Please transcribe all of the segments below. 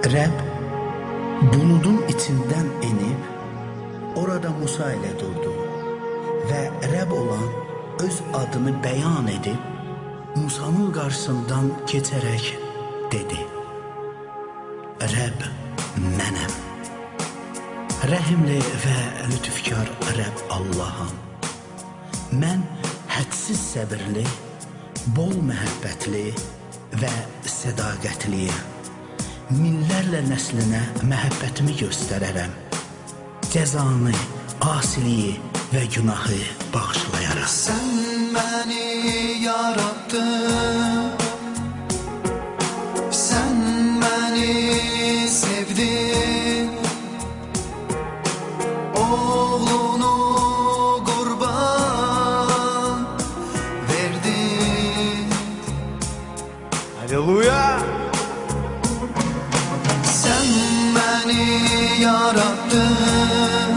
Rəbb buludun içindən enib, orada Musa ilə durdu və Rəbb olan öz adını bəyan edib, Musanın qarşısından keçərək dedi: Rəbb mənəm, rəhimli və lütfkar Rəbb Allahım. Mən hədsiz səbirli, bol məhəbbətli və sədaqətliyim. Minlərlə nəslinə məhəbbətimi göstərərəm. Cəzanı, asiliyi və günahı bağışlayaraq. Sən məni yarattın, sən məni sevdin, oğlunu qurban verdin. Halleluya! Sən məni yarattın,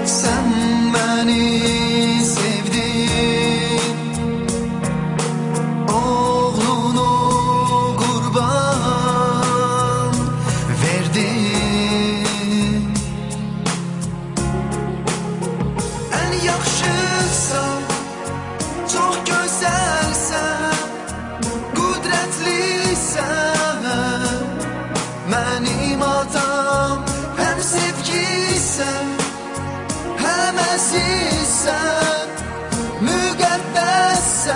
sən məni sevdin, oğlunu qurban verdin. Ən yaxşısan, çox gözəlsən, qüdrətlisən, mənim atam. Həm sevgisən, həm əzizsən, müqəddəssən,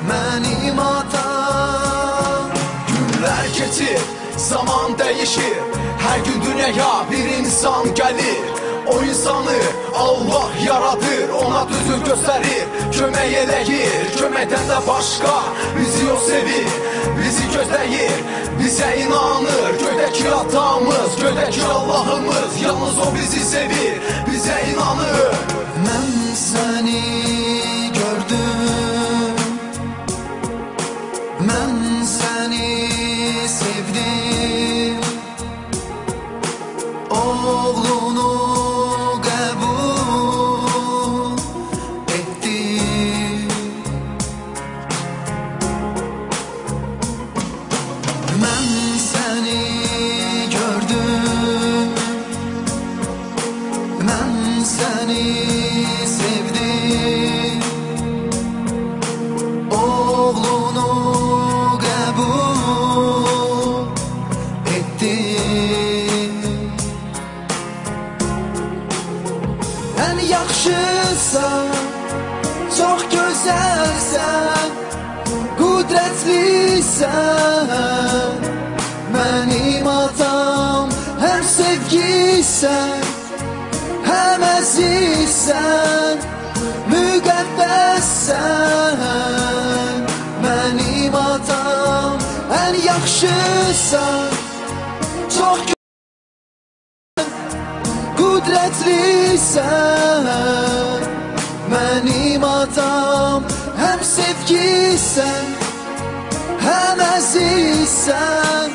mənim atam. Günlər keçir, zaman dəyişir, hər gün dünyaya bir insan gəlir. O insanı Allah yaradır, ona düzü göstərir, kömək eləyir, köməkdən də başqa. Bizi o sevir, bizi gözləyir, bizə inanır. Göydəki atamız, göydəki Allahımız, yalnız o bizi sevir, bizə inanır. Mən səni gördüm, mən səni sevdim, oğlunu qəbul etdim. Mən səni gördüm, mən səni sevdim, oğlunu qəbul etdim. Ən yaxşısan, çox gözəlsən, qüdrətlisən, mənim atam. Həm sevgisən, həm əzizsən, müqəddəssən, mənim atam. Ən yaxşısan, çox qüdrətlisən, mənim atam. Həm sevgisən, həm əzizsən,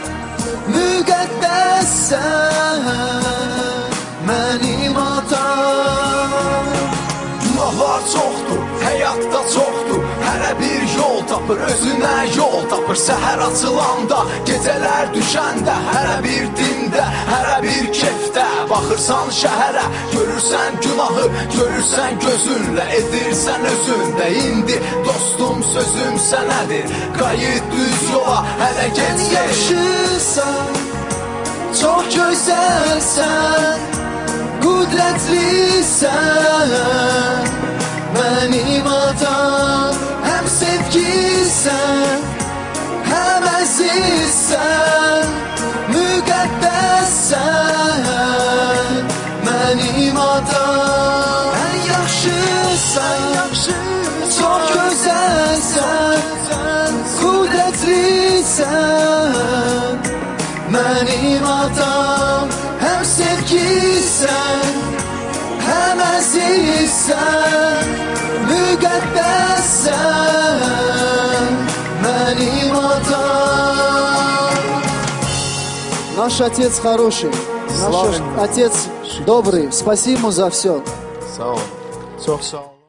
müqəddəssən, mənim atam. Günahlar çoxdur, həyatda çoxdur, hərə bir yol tapır, özünə yol tapır. Səhər açılanda, gecələr düşəndə, hərə bir dində, hərə bir kefdə. Baxırsan şəhərə, görürsən günahı, görürsən gözünlə, edirsən özündə. İndi dostum sözüm sənədir, qayıt düz yola, hələ gec deyil. Yaxşısan, çox gözəlsən, qüdrətlisən, mənim atam. Həm sevgisən, həm əzizsən, müqəddəssən, mənim atam. Ən yaxşısan, çox gözəlsən, qüdrətlisən, mənim atam. Həm sevgisən, həm əzizsən, müqəddəssən, mənim atam. Наш Отец хороший, наш Отец добрый. Спасибо ему за все. Sağ ol. Çox sağ ol.